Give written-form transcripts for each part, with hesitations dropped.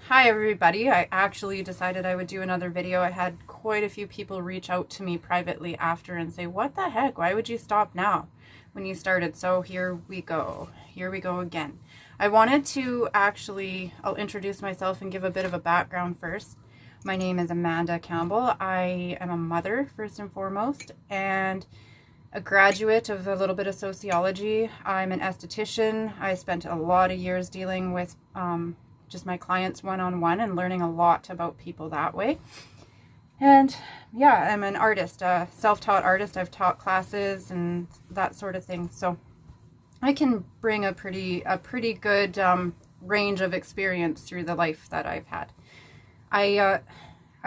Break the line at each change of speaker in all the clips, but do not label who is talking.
Hi everybody. I actually decided I would do another video. I had quite a few people reach out to me privately after and say, what the heck, why would you stop now when you started? So here we go. Here we go again. I wanted to I'll introduce myself and give a bit of a background first. My name is Amanda Campbell. I am a mother first and foremost, and a graduate of a little bit of sociology. I'm an esthetician. I spent a lot of years dealing with just my clients one-on-one and learning a lot about people that way. And yeah, I'm an artist, a self-taught artist. I've taught classes and that sort of thing. So I can bring a pretty good range of experience through the life that I've had. I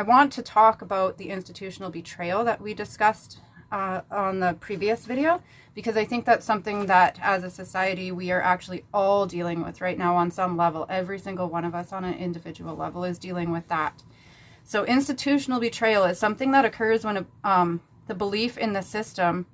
want to talk about the institutional betrayal that we discussed on the previous video, because I think that's something that as a society we are actually all dealing with right now on some level. Every single one of us on an individual level is dealing with that. So institutional betrayal is something that occurs when the belief in the system,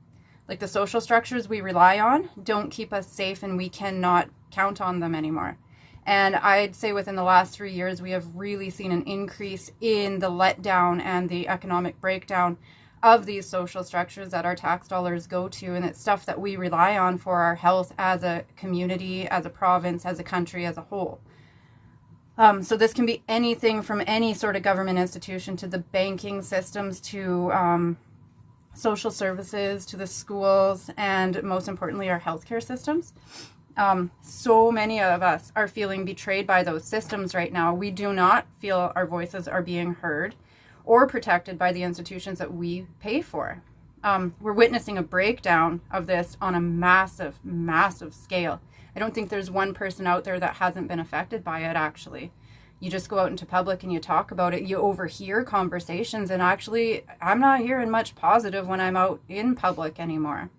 like the social structures we rely on, don't keep us safe and we cannot count on them anymore. And I'd say within the last 3 years we have really seen an increase in the letdown and the economic breakdown of these social structures that our tax dollars go to, and it's stuff that we rely on for our health as a community, as a province, as a country as a whole. So this can be anything from any sort of government institution to the banking systems to social services to the schools, and most importantly our healthcare systems. So many of us are feeling betrayed by those systems right now. We do not feel our voices are being heard or protected by the institutions that we pay for. We're witnessing a breakdown of this on a massive, massive scale. I don't think there's one person out there that hasn't been affected by it, actually. You just go out into public and you talk about it, you overhear conversations, and actually, I'm not hearing much positive when I'm out in public anymore.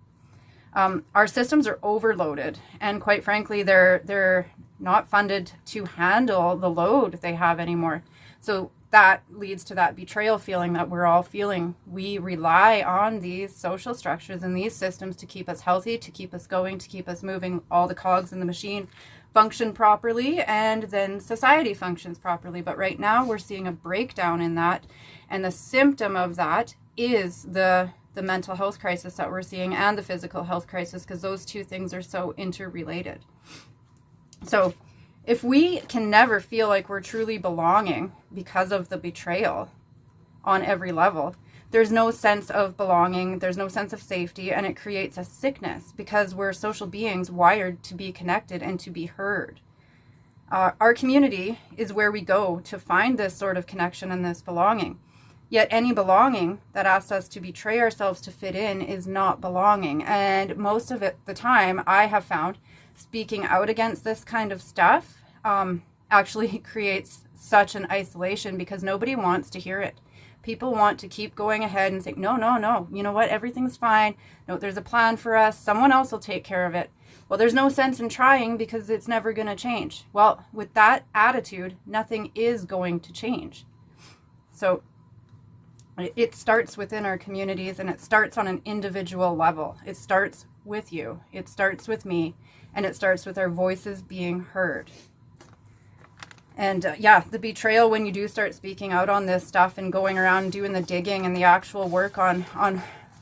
Our systems are overloaded, and quite frankly, they're not funded to handle the load they have anymore. So that leads to that betrayal feeling that we're all feeling. We rely on these social structures and these systems to keep us healthy, to keep us going, to keep us moving. All the cogs in the machine function properly, and then society functions properly. But right now we're seeing a breakdown in that, and the symptom of that is the mental health crisis that we're seeing and the physical health crisis, because those two things are so interrelated. So if we can never feel like we're truly belonging because of the betrayal on every level, there's no sense of belonging, there's no sense of safety, and it creates a sickness because we're social beings wired to be connected and to be heard. Our community is where we go to find this sort of connection and this belonging. Yet any belonging that asks us to betray ourselves to fit in is not belonging. And most of the time, I have found speaking out against this kind of stuff actually creates such an isolation because nobody wants to hear it. People want to keep going ahead and say, no, you know what, everything's fine. No, there's a plan for us. Someone else will take care of it. Well, there's no sense in trying because it's never going to change. Well, with that attitude, nothing is going to change. So it starts within our communities, and it starts on an individual level. It starts with you. It starts with me, and it starts with our voices being heard. And the betrayal when you do start speaking out on this stuff and going around doing the digging and the actual work on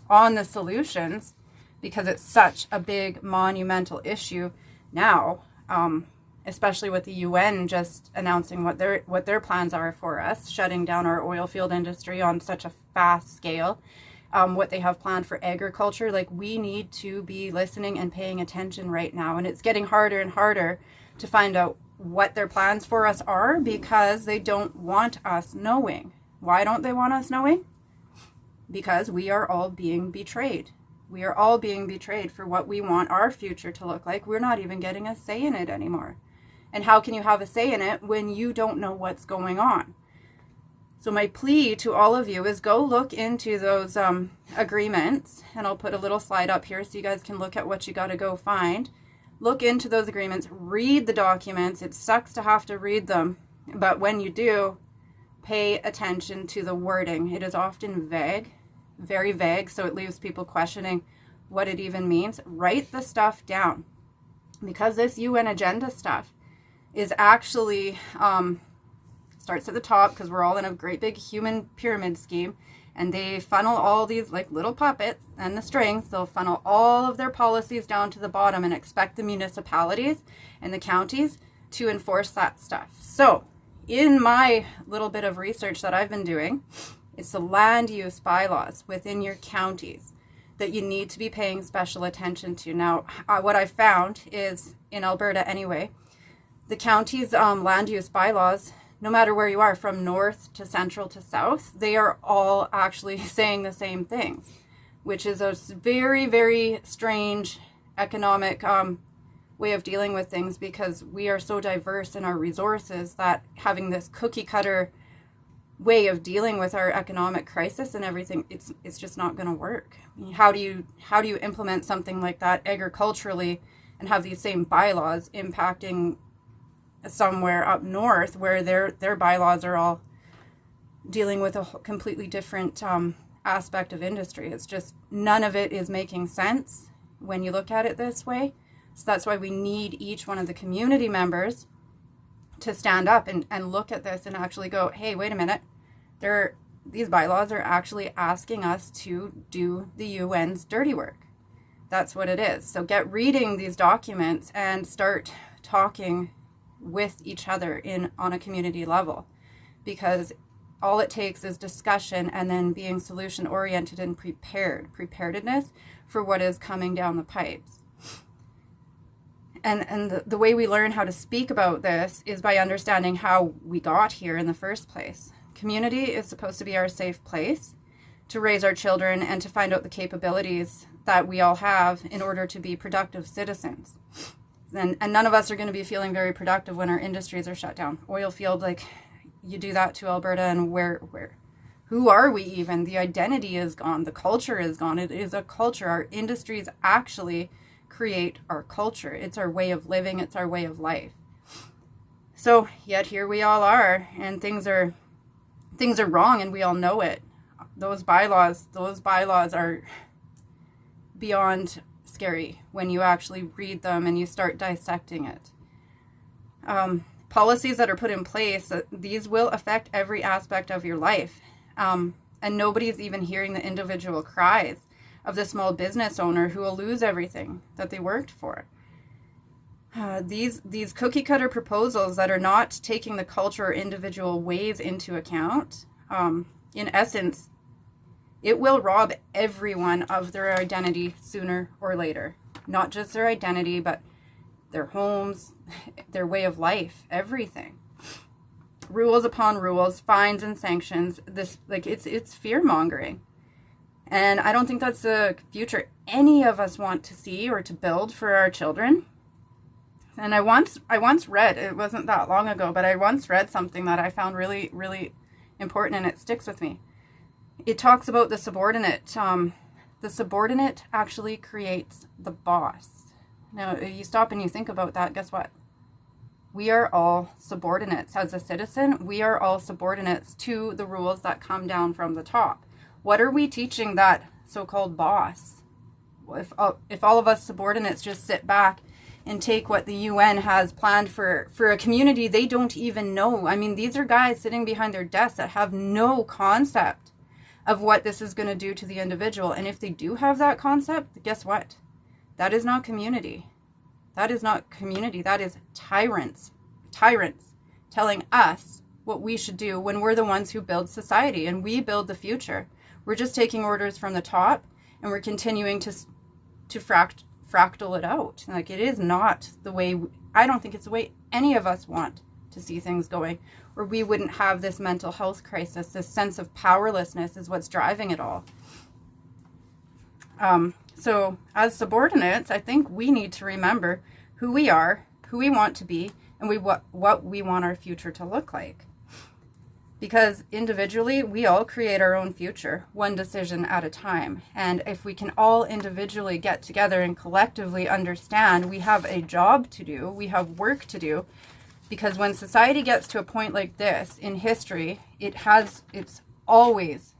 the solutions, because it's such a big monumental issue now, especially with the UN just announcing what their plans are for us, shutting down our oil field industry on such a fast scale, what they have planned for agriculture. Like, we need to be listening and paying attention right now, and it's getting harder and harder to find out what their plans for us are because they don't want us knowing. Why don't they want us knowing? Because we are all being betrayed. We are all being betrayed for what we want our future to look like. We're not even getting a say in it anymore. And how can you have a say in it when you don't know what's going on? So my plea to all of you is go look into those agreements, and I'll put a little slide up here so you guys can look at what you got to go find. Look into those agreements, read the documents. It sucks to have to read them, but when you do, pay attention to the wording. It is often vague, very vague, so it leaves people questioning what it even means. Write the stuff down, because this UN agenda stuff is actually, starts at the top because we're all in a great big human pyramid scheme, and they funnel all these like little puppets and the strings. They'll funnel all of their policies down to the bottom and expect the municipalities and the counties to enforce that stuff. So in my little bit of research that I've been doing, it's the land use bylaws within your counties that you need to be paying special attention to. Now, what I found is, in Alberta anyway, the county's land use bylaws, no matter where you are, from north to central to south, they are all actually saying the same things, which is a very, very strange economic way of dealing with things, because we are so diverse in our resources that having this cookie cutter way of dealing with our economic crisis and everything, it's just not going to work. I mean, how do you implement something like that agriculturally and have these same bylaws impacting somewhere up north where their bylaws are all dealing with a completely different aspect of industry? It's just, none of it is making sense when you look at it this way. So that's why we need each one of the community members to stand up and look at this and actually go, hey, wait a minute, these bylaws are actually asking us to do the UN's dirty work. That's what it is. So get reading these documents and start talking with each other on a community level, because all it takes is discussion and then being solution oriented and preparedness for what is coming down the pipes. And the way we learn how to speak about this is by understanding how we got here in the first place. Community is supposed to be our safe place to raise our children and to find out the capabilities that we all have in order to be productive citizens. And none of us are going to be feeling very productive when our industries are shut down. Oil field, like, you do that to Alberta, and who are we even? The identity is gone. The culture is gone. It is a culture. Our industries actually create our culture. It's our way of living. It's our way of life. So yet here we all are, and things are wrong, and we all know it. Those bylaws are beyond scary when you actually read them and you start dissecting it. Policies that are put in place, these will affect every aspect of your life. And nobody's even hearing the individual cries of the small business owner who will lose everything that they worked for. These cookie cutter proposals that are not taking the culture or individual ways into account, in essence, it will rob everyone of their identity sooner or later. Not just their identity, but their homes, their way of life, everything. Rules upon rules, fines and sanctions. It's fear-mongering. And I don't think that's the future any of us want to see or to build for our children. And I once read, it wasn't that long ago, but I once read something that I found really, really important, and it sticks with me. It talks about the subordinate. The subordinate actually creates the boss. Now, you stop and you think about that, guess what? We are all subordinates. As a citizen, we are all subordinates to the rules that come down from the top. What are we teaching that so-called boss? If all of us subordinates just sit back and take what the UN has planned for a community they don't even know. I mean, these are guys sitting behind their desks that have no concept of what this is going to do to the individual. And if they do have that concept, guess what? That is not community. That is not community. That is tyrants telling us what we should do when we're the ones who build society and we build the future. We're just taking orders from the top and we're continuing to fractal it out. Like, it is not the way, I don't think it's the way any of us want to see things going, or we wouldn't have this mental health crisis. This sense of powerlessness is what's driving it all. So as subordinates, I think we need to remember who we are, who we want to be, and what we want our future to look like. Because individually, we all create our own future, one decision at a time. And if we can all individually get together and collectively understand we have a job to do, we have work to do, because when society gets to a point like this in history, it's always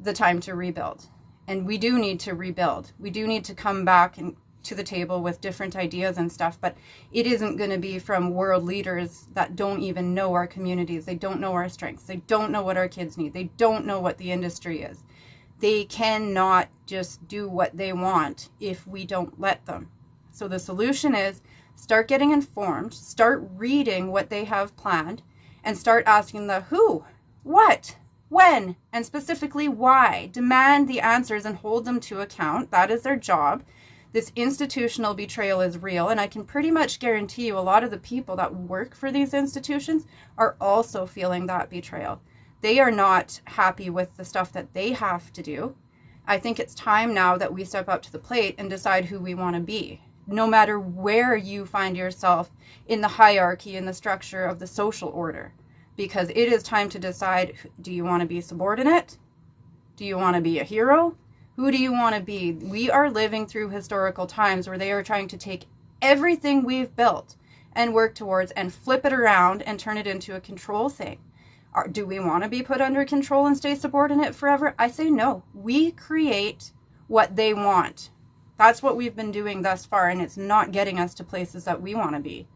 the time to rebuild. And we do need to rebuild. We do need to come back to the table with different ideas and stuff, but it isn't going to be from world leaders that don't even know our communities. They don't know our strengths. They don't know what our kids need. They don't know what the industry is. They cannot just do what they want if we don't let them. So the solution is start getting informed, start reading what they have planned, and start asking the who, what, when, and specifically why. Demand the answers and hold them to account. That is their job. This institutional betrayal is real, and I can pretty much guarantee you a lot of the people that work for these institutions are also feeling that betrayal. They are not happy with the stuff that they have to do. I think it's time now that we step up to the plate and decide who we want to be, no matter where you find yourself in the hierarchy and the structure of the social order, because it is time to decide, do you want to be subordinate? Do you want to be a hero? Who do you want to be? We are living through historical times where they are trying to take everything we've built and work towards and flip it around and turn it into a control thing. Do we want to be put under control and stay subordinate forever? I say no. We create what they want. That's what we've been doing thus far, and it's not getting us to places that we want to be.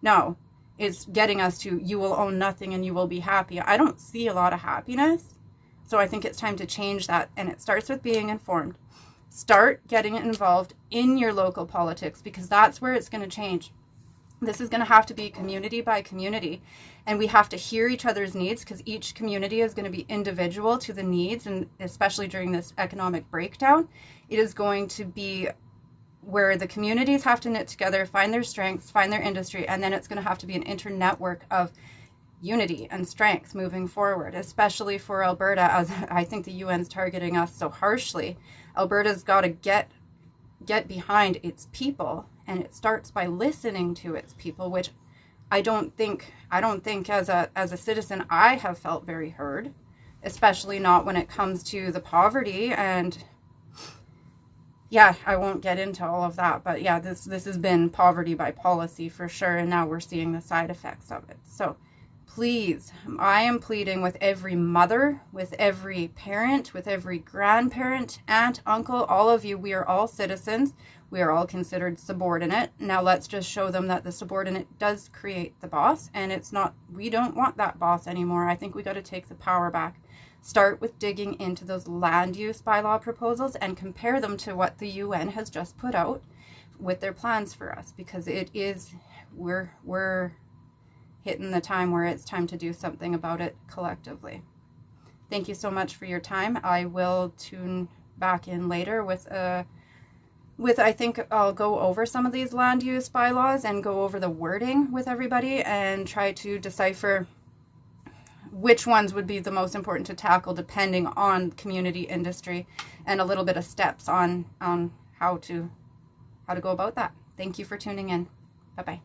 No, it's getting us to, you will own nothing and you will be happy. I don't see a lot of happiness. So I think it's time to change that, and it starts with being informed. Start getting involved in your local politics, because that's where it's going to change. This is going to have to be community by community, and we have to hear each other's needs, because each community is going to be individual to the needs, and especially during this economic breakdown, it is going to be where the communities have to knit together, find their strengths, find their industry, and then it's going to have to be an internetwork of unity and strength moving forward, especially for Alberta, as I think the UN's targeting us so harshly. Alberta's got to get behind its people, and it starts by listening to its people, which I don't think as a citizen I have felt very heard, especially not when it comes to the poverty. And yeah, I won't get into all of that, but yeah, this has been poverty by policy for sure, and now we're seeing the side effects of it. So please, I am pleading with every mother, with every parent, with every grandparent, aunt, uncle, all of you. We are all citizens. We are all considered subordinate. Now let's just show them that the subordinate does create the boss, and it's not, we don't want that boss anymore. I think we got to take the power back. Start with digging into those land use bylaw proposals and compare them to what the UN has just put out with their plans for us, because it is, we're hitting the time where it's time to do something about it collectively. Thank you so much for your time. I will tune back in later with I think I'll go over some of these land use bylaws and go over the wording with everybody and try to decipher which ones would be the most important to tackle depending on community, industry, and a little bit of steps on how to go about that. Thank you for tuning in. Bye-bye.